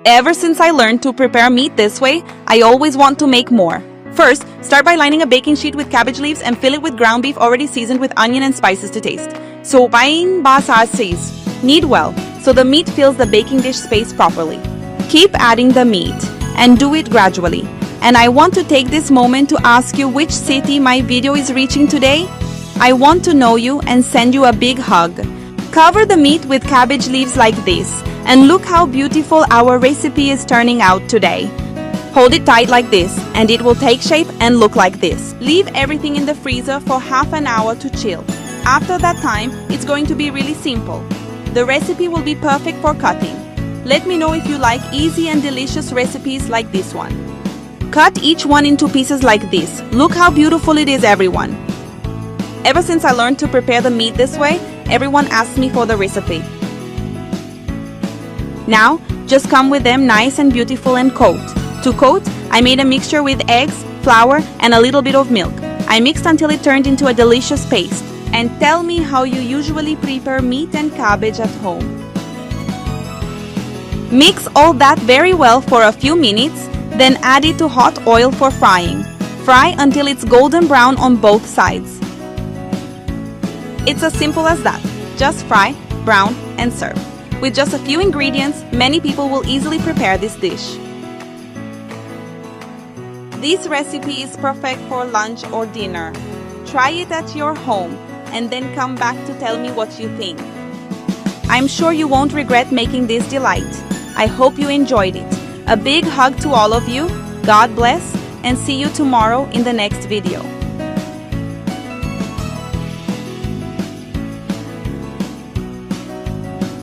Ever since I learned to prepare meat this way, I always want to make more. First, start by lining a baking sheet with cabbage leaves and fill it with ground beef already seasoned with onion and spices to taste. So, pain basa says, knead well, so the meat fills the baking dish space properly. Keep adding the meat, and do it gradually. And I want to take this moment to ask you which city my video is reaching today. I want to know you and send you a big hug. Cover the meat with cabbage leaves like this, and look how beautiful our recipe is turning out today. Hold it tight like this, and it will take shape and look like this. Leave everything in the freezer for half an hour to chill. After that time, it's going to be really simple. The recipe will be perfect for cutting. Let me know if you like easy and delicious recipes like this one. Cut each one into pieces like this. Look how beautiful it is, everyone. Ever since I learned to prepare the meat this way, everyone asks me for the recipe. Now, just come with them nice and beautiful and coat. To coat, I made a mixture with eggs, flour, and a little bit of milk. I mixed until it turned into a delicious paste. And tell me how you usually prepare meat and cabbage at home. Mix all that very well for a few minutes, then add it to hot oil for frying. Fry until it's golden brown on both sides. It's as simple as that. Just fry, brown, and serve. With just a few ingredients, many people will easily prepare this dish. This recipe is perfect for lunch or dinner. Try it at your home and then come back to tell me what you think. I'm sure you won't regret making this delight. I hope you enjoyed it. A big hug to all of you. God bless, and see you tomorrow in the next video.